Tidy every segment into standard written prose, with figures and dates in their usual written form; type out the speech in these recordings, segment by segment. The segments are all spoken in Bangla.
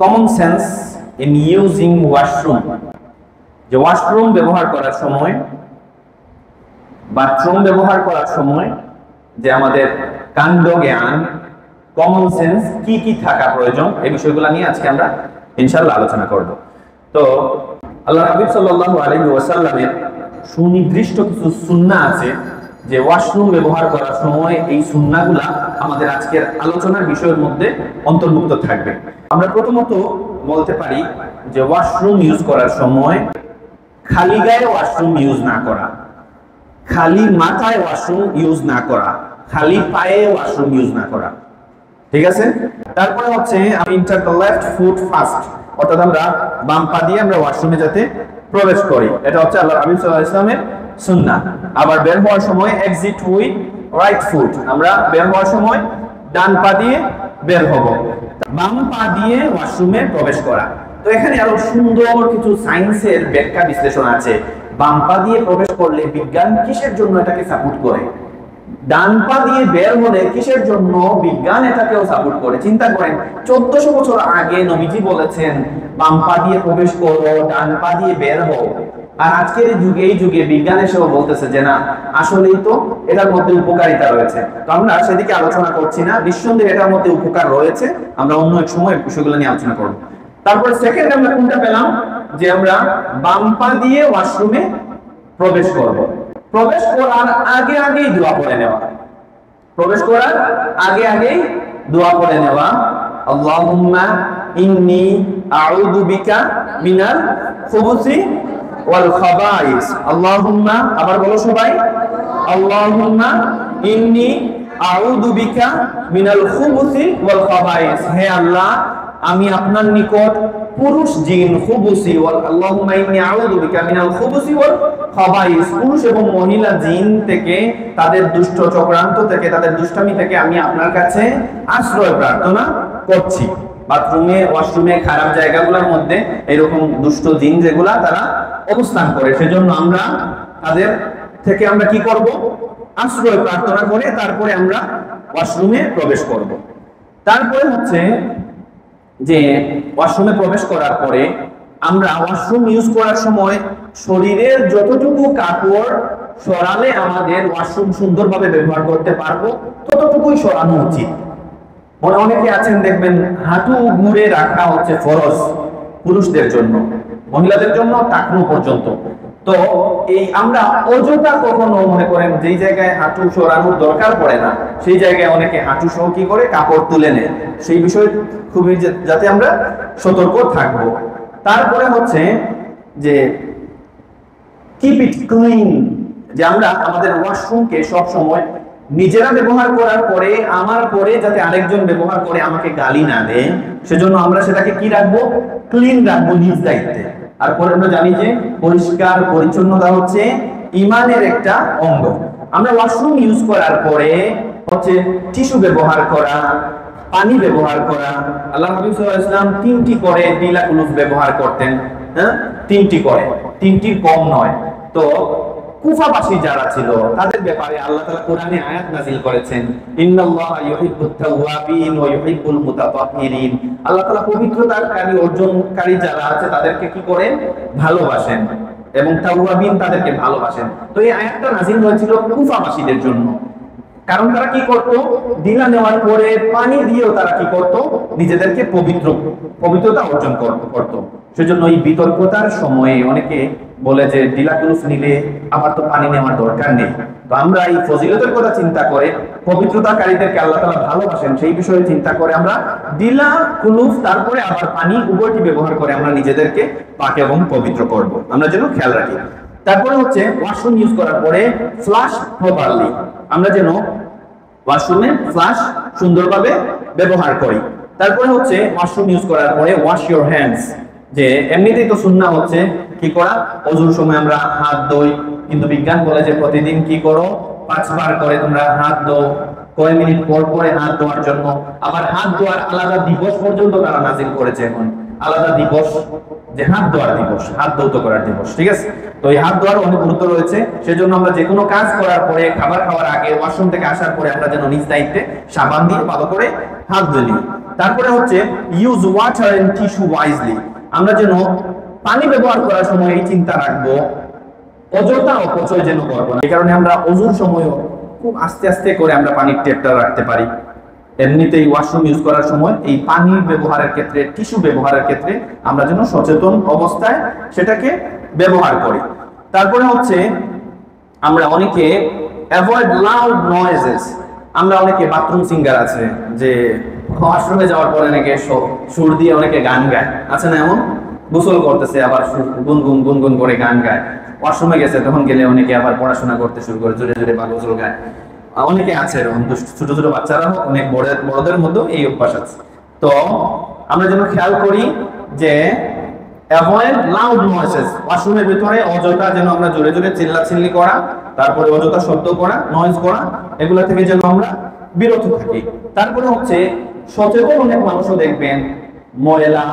Common sense in using washroom, যে ওয়াশরুম ব্যবহার করার সময়, বাথরুম ব্যবহার করার সময় যে আমাদের কাণ্ড জ্ঞান, কমন সেন্স কি কি থাকা প্রয়োজন, এই বিষয়গুলো নিয়ে আজকে আমরা ইনশাআল্লাহ আলোচনা করব। তো আল্লাহ হাবিব সাল্লাল্লাহু আলাইহি ওয়াসাল্লামের সুনির্দিষ্ট কিছু সুন্নাহ আছে যে ওয়াশরুম ব্যবহার করার সময় এই সুন্নাহগুলা আমাদের আজকের আলোচনার বিষয়ের মধ্যে অন্তর্ভুক্ত থাকবে। আমরা প্রথমত বলতে পারি যে ওয়াশরুম ইউজ করার সময় খালি গায়ে ওয়াশরুম ইউজ না করা, খালি মাথায় ওয়াশরুম ইউজ না করা, খালি পায়ে ওয়াশরুম ইউজ না করা, ঠিক আছে। তারপরে হচ্ছে enter the left foot first, অর্থাৎ আমরা বাম পা দিয়ে আমরা ওয়াশরুমে যাতে প্রবেশ করি, এটা হচ্ছে আল্লাহর হাবিব সাল্লাল্লাহু আলাইহি ওয়াসাল্লামের সুন্নাহ। আবার বের হওয়ার সময় এক্সিট উইথ রাইট ফুট, আমরা বের হওয়ার সময় ডান পা দিয়ে বের হব, বাম পা দিয়ে ওয়াশরুমে প্রবেশ করা। তো এখানে আরো সুন্দর কিছু সায়েন্সের ব্যাখ্যা বিশ্লেষণ আছে। বাম পা দিয়ে প্রবেশ করলে বিজ্ঞান কিসের জন্য এটাকে সাপোর্ট করে, ডান পা দিয়ে বের হলে কিসের জন্য বিজ্ঞান এটাকেও সাপোর্ট করে। চিন্তা করেন 1400 বছর আগে নবীজি বলেছেন বাম পা দিয়ে প্রবেশ করো, ডান পা দিয়ে বের হও, আর আজকের যুগে এই যুগে বিজ্ঞান এসেও বলতেছে যে না, আসলেই তো এটার মধ্যে উপকারিতা রয়েছে। তো আমরা সেদিকে আলোচনা করছি না, নিঃসন্দেহে এটার মধ্যে উপকার রয়েছে, আমরা অন্য এক সময় বিষয়গুলো নিয়ে আলোচনা করব। তারপরে সেকেন্ড আমরা কোনটা পেলাম, যে আমরা বাম পা দিয়ে ওয়াশরুমে প্রবেশ করব। প্রবেশ করার আগে আগেই দোয়া পড়ে নেওয়া, প্রবেশ করার আগে আগেই দোয়া পড়ে নেওয়া, আল্লাহুম্মা ইন্নী আউযু বিকা মিনাল খুবুসি ওয়াল খাবাইস। আল্লাহুম্মা, আবার বলো সবাই, আল্লাহুম্মা ইন্নী আউযু বিকা মিনাল খুবুসি ওয়াল খাবাইস, হে আল্লাহ আমি আপনার নিকট পুরুষ জিন খুবুসি ওয়াল, আল্লাহুম্মা ইন্নী আউযু বিকা মিনাল খুবুসি ওয়াল খাবাইস, পুরুশ এবং মহিলা জিন থেকে, তাদের দুষ্ট চক্রান্ত থেকে, তাদের দুষ্টামি থেকে আমি আপনার কাছে আশ্রয় প্রার্থনা করছি। বাথরুমে, ওয়াশরুমে, খারাপ জায়গাগুলোর মধ্যে এরকম দুষ্ট জিন যেগুলা তারা অবস্থান করে, সেজন্য আমরা তাদের থেকে আমরা কি করব, আশ্রয় প্রার্থনা করে তারপরে আমরা ওয়াশরুমে প্রবেশ করব। তারপরে হচ্ছে যে ওয়াশরুমে প্রবেশ করার পরে আমরা ওয়াশরুম ইউজ করার সময় শরীরের যতটুকু কাপড় সরালে আমাদের ওয়াশরুম সুন্দরভাবে ব্যবহার করতে পারবো ততটুকুই সরানো উচিত। অনেকে আছেন দেখবেন হাঁটু মুড়ে রাখা হচ্ছে ফরজ পুরুষদের জন্য, মহিলাদের জন্য টাকনু পর্যন্ত। তো এই আমরা অযথা কখনো মনে করেন যেই জায়গায় হাঁটু সরানোর দরকার পড়ে না সেই জায়গায় অনেকে হাঁটু সহ কি করে কাপড় তুলে নেয়, সেই বিষয়ে খুবই যাতে আমরা সতর্ক থাকবো। তারপরে হচ্ছে যে কিপ ইট ক্লিন, যে আমরা আমাদের ওয়াশরুমকে সব সময় নিজেরা ব্যবহার করার পরে আমার পরে যাতে আরেকজন ব্যবহার করে আমাকে গালি না দেয়, সেজন্য আমরা সেটাকে কি রাখবো, ক্লিন রাখবো নিজ দায়িত্বে। আর পরে আমরা জানি যে পরিষ্কার পরিচ্ছন্নতা হচ্ছে ঈমানের একটা অঙ্গ। আমরা ওয়াশরুম ইউজ করার পরে হচ্ছে টিস্যু ব্যবহার করা, পানি ব্যবহার করা। আল্লাহ হাবিব সাল্লাল্লাহু আলাইহি ওয়াসাল্লাম 3টি করে দিলাকুলুফ ব্যবহার করতেন, হ্যাঁ 3টি করে, 3টির কম নয়। তো কুফাবাসী যারা ছিল তাদের ব্যাপারে আল্লাহ তাআলা কোরআনে আয়াত নাযিল করেছেন, ইন্নাল্লাহা ইউহিব্বুত তাওয়াবিন ওয়া ইউহিব্বুল মুতাতাহহিরিন। আল্লাহ তাআলা পবিত্রতাকারী অর্জনকারী যারা আছে তাদেরকে কি করেন, ভালোবাসেন, এবং তাওয়াবিন তাদেরকে ভালোবাসেন। তো এই আয়াতটা নাযিল হয়েছিল কুফাবাসীদের জন্য, কারণ তারা কি করত, দিলা নেওয়ার পরে পানি দিয়েও তারা কি করত, নিজেদেরকে পবিত্রতা অর্জন করত। সেজন্য এই বিতর্কতার সময়ে অনেকে বলে যে দিলাকুলুফ নিলে আবার তো পানি নেওয়ার দরকার নেই। তো আমরা এই ফজিলতের কথা চিন্তা করে, পবিত্রতাকারীদেরকে আল্লাহ তাআলা ভালোবাসেন সেই বিষয়ে চিন্তা করে আমরা দিলাকুলুফ তারপরে আবার পানি উভয়টি ব্যবহার করে আমরা নিজেদেরকে পাক এবং পবিত্র করব, আমরা যেন খেয়াল রাখি। তারপরে হচ্ছে ওয়াশরুম ইউজ করার পরে ফ্লাশ প্রপারলি, আমরা যেন ওয়াশরুমে ফ্লাশ সুন্দরভাবে ব্যবহার করি। তারপরে হচ্ছে ওয়াশরুম ইউজ করার পরে ওয়াশ ইওর হ্যান্ডস, যে এমনিতেই তো সুন্নাহ হচ্ছে কি করা, ওযুর সময় আমরা হাত ধুই, কিন্তু বিজ্ঞান বলে যে প্রতিদিন কি করো, 5 বার করে তোমরা হাত ধো, কয় মিনিট পর পরে হাত ধোয়ার জন্য। আবার হাত ধোয়ার আলাদা দিবস পর্যন্ত তারা নাযিল করেছে, এখন আলাদা দিবস যে হাত ধোয়ার দিবস, হাত ধৌত করার দিবস, ঠিক আছে। তো এই হাত ধোয়ার অনেক গুরুত্ব রয়েছে, সেজন্য আমরা যে কোনো কাজ করার পরে, খাবার খাওয়ার আগে, ওয়াশরুম থেকে আসার পরে আমরা যেন নিজ দায়িত্বে সাবান দিয়ে ভালো করে হাত ধুই। তারপরে হচ্ছে use water and tissue wisely, আমরা যেন পানি ব্যবহার করার সময় এই চিন্তা রাখবো অযথা অপচয় যেন করবো না। এই কারণে আমরা ওজুর সময়ও খুব আস্তে আস্তে করে আমরা পানির টেপটা রাখতে পারি। এমনিতেই ওয়াশরুম ইউজ করার সময় এই পানি ব্যবহারের ক্ষেত্রে, টিস্যু ব্যবহারের ক্ষেত্রে আমরা যেন সচেতন অবস্থায় সেটাকে ব্যবহার করি। তারপরে হচ্ছে আমরা অনেকে অ্যাভয়েড লাউড নয়েজেস। আমরা অনেকে বাথরুম সিঙ্গার আছে যে ওয়াশরুমে যাওয়ার পরে অনেকে সুর দিয়ে অনেকে গান গায়, আছে না এমন? গোসল করতেছে আবার গুনগুন গুনগুন করে গান গায়। ওয়াশরুমে গেছে তখন গেলে অনেকে আবার পড়াশোনা করতে শুরু করে জোরে জোরে বা গোসল গায়। অনেকে আছে এরকম, ছোট ছোট বাচ্চারা হোক, অনেক বড়দের মধ্যেও এই অভ্যাস আছে। তো আমরা যেন খেয়াল করি যে অ্যাভয়েড লাউড নয়েজেস। ওয়াশরুমের ভিতরে অযথা যেন আমরা জোরে জোরে চিল্লাচিল্লি করা, তারপরে অযথা শব্দ করা, নয়েজ করা, এগুলা থেকে যেন আমরা বিরত থাকি। তারপরে হচ্ছে সচেতন অনেক মানুষও দেখবেন ময়লা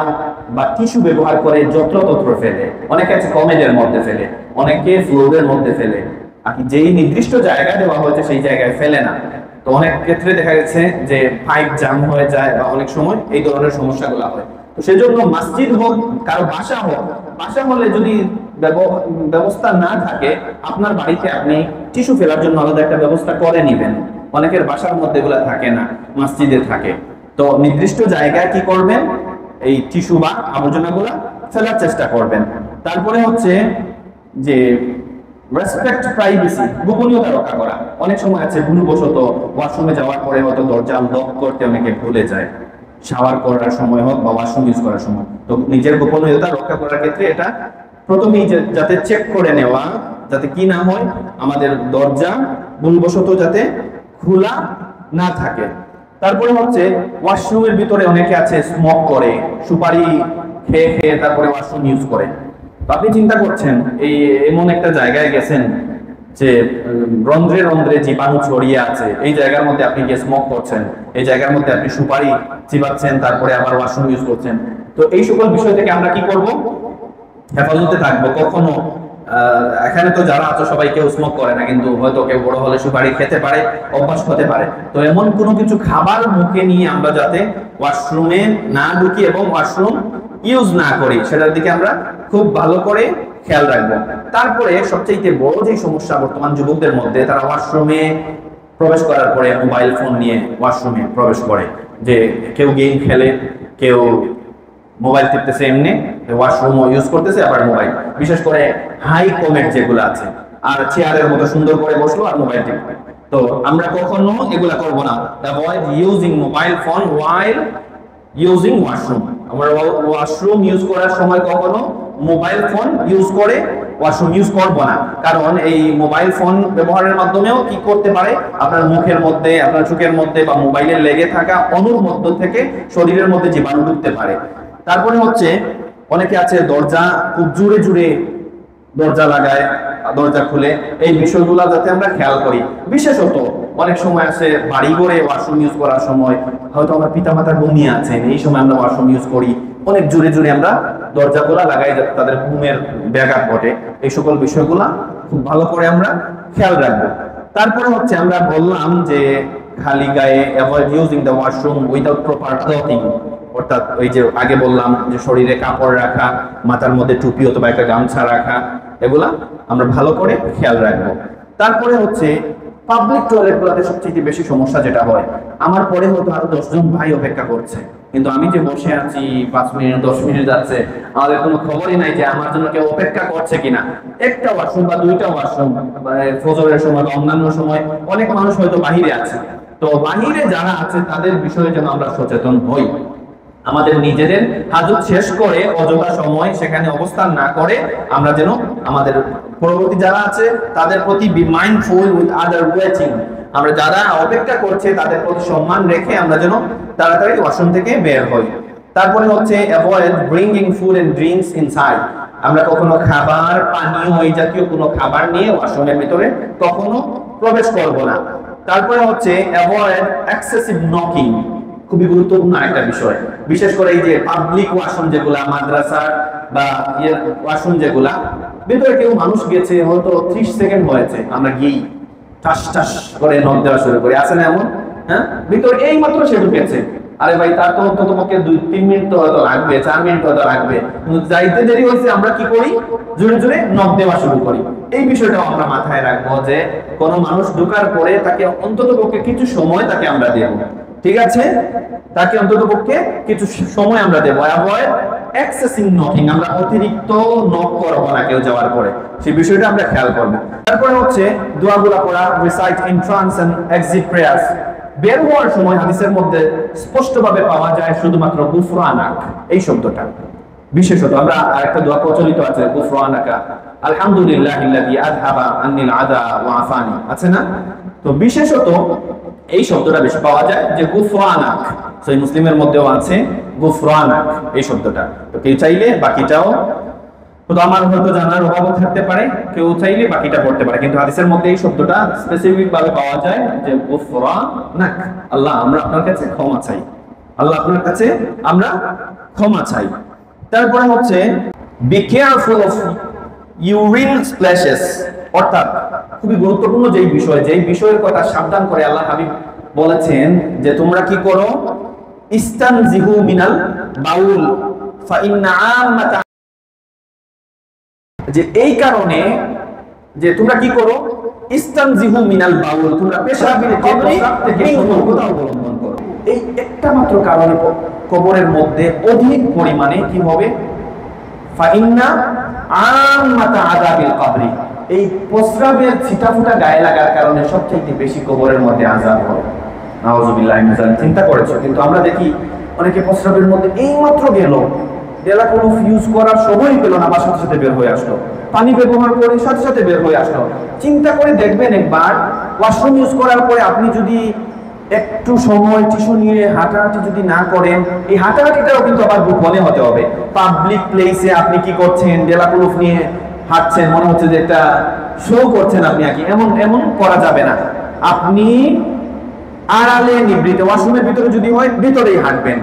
বা টিস্যু ব্যবহার করে যত্রতত্র ফেলে। অনেকে আছে কমেডের মধ্যে ফেলে, অনেকে ফ্লোরের মধ্যে ফেলে, আর যেই নির্দিষ্ট জায়গা দেওয়া হয়েছে সেই জায়গায় ফেলে না। তো অনেক ক্ষেত্রে দেখা গেছে যে পাইপ জাম হয়ে যায় বা অনেক সময় এই ধরনের সমস্যাগুলো হয়। তো সেজন্য মসজিদ হোক, কারো বাসা হোক, বাসা হলে যদি ব্যবস্থা না থাকে, আপনার বাড়িতে আপনি টিস্যু ফেলার জন্য আলাদা একটা ব্যবস্থা করে নেবেন। অনেকের বাসার মধ্যে এগুলো থাকে না, মসজিদে থাকে। তো নির্দিষ্ট জায়গায় কি করবেন, এই টিস্যু বা আবর্জনাগুলো ফেলার চেষ্টা করবেন। তারপরে হচ্ছে যে রেসপেক্ট প্রাইভেসি, গোপনীয়তা রক্ষা করা। অনেক সময় আছে ভুলবশত ওয়াশরুমে যাওয়ার পরে হয়তো দরজা লক করতে অনেকে ভুলে যায়, শাওয়ার করার সময় হোক বা ওয়াশরুম ইউজ করার সময়। তো নিজের গোপনীয়তা রক্ষা করার ক্ষেত্রে এটা প্রথমেই যাতে চেক করে নেওয়া, যাতে কি না হয় আমাদের দরজা ভুলবশত যাতে খোলা না থাকে। তারপরে হচ্ছে ওয়াশরুমের ভিতরে অনেকে আছে স্মোক করে, সুপারি খেয়ে খেয়ে তারপরে ওয়াশরুম ইউজ করে। তো আপনি চিন্তা করছেন এই এমন একটা জায়গায় গেছেন যে রন্ধ্রে রন্ধ্রে জীবাণু ছড়িয়ে আছে, এই জায়গার মধ্যে আপনি গিয়ে স্মোক করছেন, এই জায়গার মধ্যে আপনি সুপারি চিবাচ্ছেন, তারপরে আবার ওয়াশরুম ইউজ করছেন। তো এই সকল বিষয় থেকে আমরা কি করব, হেফাজতে থাকবো। কখনো এখানে তো যারা আছে সবাই কেউ স্মোক করে না, কিন্তু হয়তো কেউ বড় হলে সুপারি খেতে পারে, অভ্যাস হতে পারে। তো এমন কোনো কিছু খাবার মুখে নিয়ে আমরা যাতে ওয়াশরুমে না ঢুকি এবং ওয়াশরুম ইউজ না করি, সেটার দিকে আমরা খুব ভালো করে খেয়াল রাখবো। তারপরে সবচেয়ে বড় যে সমস্যা বর্তমান যুবকদের মধ্যে, তারা ওয়াশরুমে প্রবেশ করার পরে মোবাইল ফোন নিয়ে ওয়াশরুমে প্রবেশ করে। যে কেউ গেম খেলে, কেউ মোবাইল টিপতেছে, এমনি ওয়াশরুম ইউজ করতেছে, আবার মোবাইল। বিশেষ করে হাই কমেন্ট যেগুলো আছে, আর চেয়ারের মতো সুন্দর করে বসলো আর মোবাইল টিপবে। তো আমরা কখনো এগুলা করব না। অ্যাভয়েড ইউজিং মোবাইল ফোন ওয়াইল ইউজিং ওয়াশরুম। আমরা ওয়াশরুম ইউজ করার সময় কখনো মোবাইল ফোন ইউজ করে ওয়াশরুম ইউজ করব না। কারণ এই মোবাইল ফোন ব্যবহারের মাধ্যমেও কি করতে পারে, আপনার মুখের মধ্যে, আপনার চোখের মধ্যে বা মোবাইলে লেগে থাকা অণুর মধ্য থেকে শরীরের মধ্যে জীবাণু ঢুকতে পারে। তারপরে হচ্ছে অনেকে আছে দরজা খুব জোরে জোরে দরজা লাগায়, দরজা খুলে। এই বিষয়গুলো যাতে আমরা খেয়াল করি। বিশেষত অনেক সময় আছে বাড়ি ঘরে ওয়াশরুম ইউজ করার সময় হয়তো আমার পিতামাতা ঘুমিয়ে আছেন, এই সময় আমরা ওয়াশরুম ইউজ করি, অনেক জোরে জোরে আমরা দরজাগুলা লাগাই যাতে তাদের ঘুমের ব্যাঘাত ঘটে। এই সকল বিষয়গুলা খুব ভালো করে আমরা খেয়াল রাখবো। তারপরে হচ্ছে আমরা বললাম যে খালি গায়ে avoid using the washroom without proper clothing, অর্থাৎ ওই যে আগে বললাম যে শরীরে কাপড় রাখা, মাথার মধ্যে টুপি অথবা একটা গামছা রাখা, এগুলা আমরা ভালো করে খেয়াল রাখবো। তারপরে হচ্ছে পাবলিক টয়লেটগুলোতে সবচেয়ে বেশি সমস্যা যেটা হয়, আমার পরে হয়তো আরো 10 জন ভাই অপেক্ষা করছে, কিন্তু আমি যে বসে আছি 5 মিনিট 10 মিনিট যাচ্ছে, আমাদের কোনো খবরই নাই যে আমার জন্য কেউ অপেক্ষা করছে কিনা। একটা ওয়াশরুম বা দুইটা ওয়াশরুম ফজরের সময় বা অন্যান্য সময় অনেক মানুষ হয়তো বাহিরে আছে। তো বাহিরে যারা আছে তাদের বিষয়ে যেন আমরা সচেতন হই। আমাদের নিজেদের হাজত শেষ করে অযথা সময় সেখানে অবস্থান না করে আমরা যেন আমাদের পরবর্তী যারা আছে তাদের প্রতি be mindful with other waiting. আমরা যারা অপেক্ষা করছে তাদের প্রতি সম্মান রেখে আমরা যেন তাড়াতাড়ি ওয়াশরুম থেকে বের হই। তারপরে হচ্ছে avoid bringing food and drinks inside. আমরা কখনো খাবার, পানীয়, এই জাতীয় কোনো খাবার নিয়ে ওয়াশরুমের ভিতরে কখনো প্রবেশ করব না। তারপরে হচ্ছে অ্যাভয়েড এক্সেসিভ নকিং, খুবই গুরুত্বপূর্ণ একটা বিষয়। বিশেষ করে এই যে পাবলিক ওয়াশরুম যেগুলা, মাদ্রাসা বা ওয়াশরুম যেগুলা, ভিতরে কেউ মানুষ গেছে হয়তো 30 সেকেন্ড হয়েছে, আমরা গিয়ে ঠাস ঠাস করে নক দেওয়া শুরু করি, আছে না এমন? হ্যাঁ, ভিতরে এই মাত্র সে ঢুকেছে, আরে ভাই তার তো অন্ততপক্ষে 2-3 মিনিট তো হয়তো লাগবে, 4 মিনিট হয়তো লাগবে, কিন্তু যাইতে দেরি হয়েছে আমরা কি করি, জোরে জোরে নক দেওয়া শুরু করি। এই বিষয়টাও আমরা মাথায় রাখবো যে কোনো মানুষ ঢোকার পরে তাকে অন্ততপক্ষে কিছু সময় তাকে আমরা দেব, ঠিক আছে, তাকে অন্ততপক্ষে কিছু সময় আমরা দেব। অ্যাভয়েড এক্সেসিভ নকিং, আমরা অতিরিক্ত নক করব না কেউ যাওয়ার পরে, সেই বিষয়টা আমরা খেয়াল করব। তারপরে হচ্ছে দোয়াগুলো পড়া, recite entrance and exit prayers. বের হওয়ার সময় হাদিসের মধ্যে স্পষ্টভাবে পাওয়া যায় শুধুমাত্র গুফরানাক এই শব্দটা। বিশেষত আমরা আরেকটা দোয়া প্রচলিত আছে, গুফরানাকা আলহামদুলিল্লাহিল্লাযী আযহাবা আন্নিল আযা ওয়া আফানি, আছে না? তো বিশেষত এই শব্দটা বেশি পাওয়া যায় যে গুফরানাক, সহিহ মুসলিমের মধ্যেও আছে গুফরানাক এই শব্দটা। তো কেউ চাইলে বাকিটাও, তো আমার হয়তো জানার অভাব থাকতে পারে, কেউ চাইলে বাকিটা পড়তে পারে, কিন্তু হাদিসের মধ্যে এই শব্দটা স্পেসিফিক ভাবে পাওয়া যায় যে গুফরানাক, আল্লাহ আমরা আপনার কাছে ক্ষমা চাই, আল্লাহ আপনার কাছে আমরা ক্ষমা চাই। তারপরে হচ্ছে বি কেয়ারফুল অফ ইউরিন স্প্ল্যাশেস, অর্থাৎ খুবই গুরুত্বপূর্ণ যেই বিষয়ের কথা সাবধান করে আল্লাহ হাবিব বলেছেন যে তোমরা কি করো, ইস্তানজিহু মিনাল বাউল ফা ইন্না আম্মাতা, যে এই কারণে যে তোমরা কি করো, ইস্তানজিহু মিনাল বাউল, তোমরা পেশাবের থেকে সতর্কতা অবলম্বন করো। এই একটা মাত্র কারণে কবরের মধ্যে অধিক পরিমাণে কি হবে, ফা ইন্না আম্মাতা আযাবিল কবরি, এই প্রস্রাবের ছিটাফোঁটা গায়ে লাগার কারণে সবচেয়ে বেশি কবরের মধ্যে আযাব হয়। নাউযুবিল্লাহি মিন যালিক। চিন্তা করেছো? কিন্তু আমরা দেখি অনেকে প্রস্রাবের মধ্যে এইমাত্র গেল, কোনো ইউজ করার সময় পেল না, বা সাথে সাথে বের হয়ে আসলো, পানি ব্যবহার করে সাথে সাথে বের হয়ে আসলো। চিন্তা করে দেখবেন একবার, ওয়াশরুম ইউজ করার পরে আপনি যদি একটু সময় টিস্যু নিয়ে হাঁটাহাঁটি যদি না করেন, এই হাঁটাহাঁটিটাও কিন্তু আবার গোপনে হতে হবে। পাবলিক প্লেসে আপনি কি করছেন, ডেলাকুলুফ নিয়ে হাঁটছেন, মনে হচ্ছে যে একটা শো করছেন আপনি, এমন করা যাবে না। আপনি আড়ালে নিবৃত্ত, ওয়াশরুমের ভিতরে যদি হয় ভিতরেই হাঁটবেন,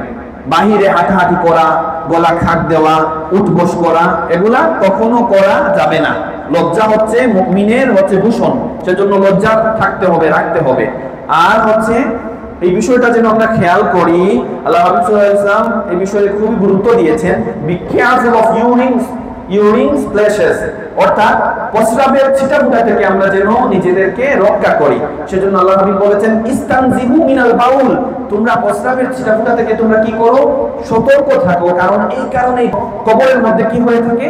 বাহিরে হাঁটাহাঁটি করা, গলা খাক দেওয়া, উঠবস করা, এগুলা কখনো করা যাবে না। লজ্জা হচ্ছে মুমিনের হচ্ছে ভূষণ, সেজন্য লজ্জা থাকতে হবে, রাখতে হবে। আর হচ্ছে এই বিষয়টা যেন আমরা খেয়াল করি, আল্লাহ হাবিব সাল্লাল্লাহু আলাইহি ওয়াসাল্লাম এই বিষয়ে খুবই গুরুত্ব দিয়েছেন, বি কেয়ারফুল অফ ইউরিন স্প্ল্যাশেস, অর্থাৎ প্রস্রাবের ছিটাফোঁটা থেকে আমরা যেন নিজেদেরকে রক্ষা করি। সেজন্য আল্লাহ হাবিব বলেছেন, ইস্তানজিহু মিনাল বাউল, তোমরা প্রস্রাবের ছিটাফোঁটা থেকে তোমরা কি করো, সতর্ক থাকো, কারণ এই কারণে কবরের মধ্যে কি হয়ে থাকে,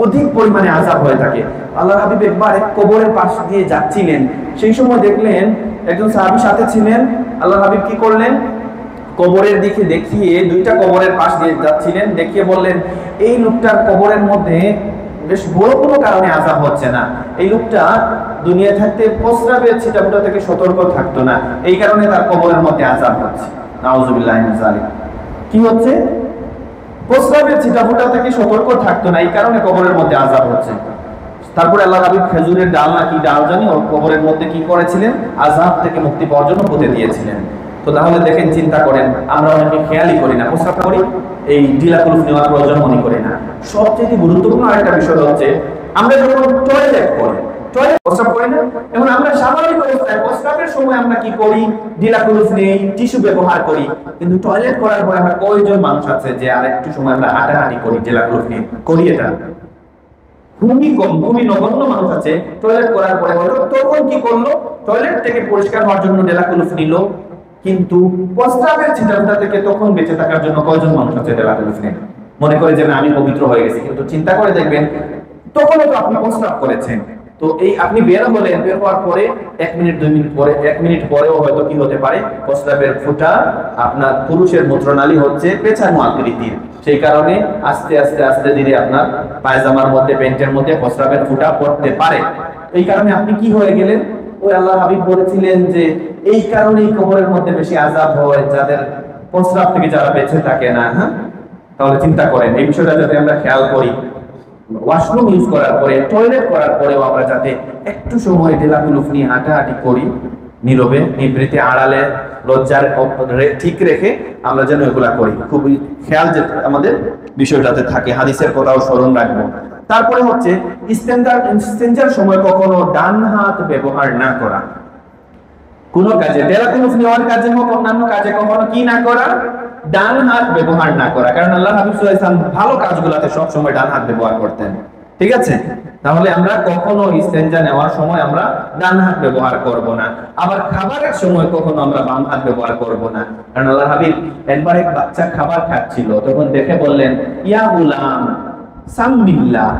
অধিক পরিমাণে আযাব হয়ে থাকে। আল্লাহ হাবিব একবার এক কবরের পাশ দিয়ে যাচ্ছিলেন, সেই সময় দেখলেন একজন সাহাবী সাথে ছিলেন। আল্লাহ হাবিব কি করলেন, কবরের দিকে দেখিয়ে, দুইটা কবরের পাশ দিয়ে যাচ্ছিলেন, দেখিয়ে বললেন, এই লোকটার কবরের মধ্যে বেশ বড় কোনো কারণে আযাব হচ্ছে না, এই লোকটা দুনিয়া থাকতে প্রস্রাবের ছিটাফোঁটা থেকে সতর্ক থাকতো না, এই কারণে তার কবরের মধ্যে আযাব হচ্ছে। নাউযুবিল্লাহি মিন যালিক। কি হচ্ছে, প্রস্রাবের ছিটাফোঁটা থেকে সতর্ক থাকতো না, এই কারণে কবরের মধ্যে আযাব হচ্ছে। তারপরে আল্লাহ হাবিব খেজুরের ডাল না কি ডাল জানি ওর কবরের মধ্যে কি করেছিলেন, আযাব থেকে মুক্তি পাওয়ার জন্য পুঁতে দিয়েছিলেন। তো তাহলে দেখেন, চিন্তা করেন, আমরা অনেকে খেয়ালই করি না, প্রস্রাব করি, এই ডিলাকুলুফ নেওয়ার প্রয়োজন মনে করি না। সবচেয়ে গুরুত্বপূর্ণ আরেকটা বিষয় হচ্ছে, আমরা যখন টয়লেট করি, টয়লেট প্রস্রাব করি না, এখন আমরা স্বাভাবিক অবস্থায় প্রস্রাবের সময় আমরা কি করি, ডিলাকুলুফ নেই, টিস্যু ব্যবহার করি, কিন্তু টয়লেট করার পরে আমরা কয়জন মানুষ আছে যে আর একটু সময় আমরা হাঁটাহাঁটি করি, ডিলাকুলুফ নিয়ে করি? এটা খুবই কম, খুবই নগণ্য মানুষ আছে। টয়লেট করার পরে হলো তখন কি করলো, টয়লেট থেকে পরিষ্কার হওয়ার জন্য ডিলাকুলুফ নিল, কিন্তু প্রস্রাবের ছিটাফোঁটা থেকে তখন বেঁচে থাকার জন্য কয়জন মানুষ আছে ডিলাকুলুফ নেই, মনে করে যে না আমি পবিত্র হয়ে গেছি, কিন্তু চিন্তা করে দেখবেন তখনও তো আপনি প্রস্রাব করেছেন। তো এই আপনি বের হলেন, বের হওয়ার পরে 1 মিনিট 2 মিনিট পরে, 1 মিনিট পরেও হয়তো কি হতে পারে, প্রস্রাবের ফুটা, আপনার পুরুষের মূত্রনালী হচ্ছে পেঁচানো আকৃতির, সেই কারণে আস্তে আস্তে আস্তে ধীরে আপনার পায়জামার মধ্যে, প্যান্টের মধ্যে প্রস্রাবের ফুটা পড়তে পারে। এই কারণে আপনি কি হয়ে গেলেন, ওই আল্লাহ হাবিব বলেছিলেন যে এই কারণেই কবরের মধ্যে বেশি আযাব হয় যাদের প্রস্রাব থেকে যারা বেঁচে থাকে না। হ্যাঁ, তাহলে চিন্তা করেন এই বিষয়টা যাতে আমরা খেয়াল করি, ওয়াশরুম ইউজ করার পরে, টয়লেট করার পরেও আমরা যাতে একটু সময় ডিলাকুলুফ নিয়ে হাঁটাহাঁটি করি, নীরবে, নিবৃত্তে, আড়ালে, লজ্জার ঠিক রেখে আমরা যেন এগুলা করি। খুবই খেয়াল যে আমাদের বিষয়টাতে থাকে, হাদিসের কথাও স্মরণ রাখবো। তারপরে হচ্ছে ইস্তেঞ্জার সময় কখনো ডান হাত ব্যবহার না করা। কোন কাজে তেলাকুনুফ নেওয়ার কাজে হোক অন্যান্য কাজে কখনো কি না করা, ডান হাত ব্যবহার না করা। কারণ আল্লাহ হাবিব সাল্লাল্লাহু আলাইহি ওয়াসাল্লাম ভালো কাজগুলোতে সব সময় ডান হাত ব্যবহার করতেন। ঠিক আছে, তাহলে আমরা কখনো ইস্তেঞ্জা নেওয়ার সময় আমরা ডান হাত ব্যবহার করব না। আবার খাবারের সময় কখনো আমরা বাম হাত ব্যবহার করব না। কারণ আল্লাহ হাবিব একবার এক বাচ্চা খাবার খাচ্ছিল, তখন দেখে বললেন, ইয়া গুলাম সামবিল্লাহ,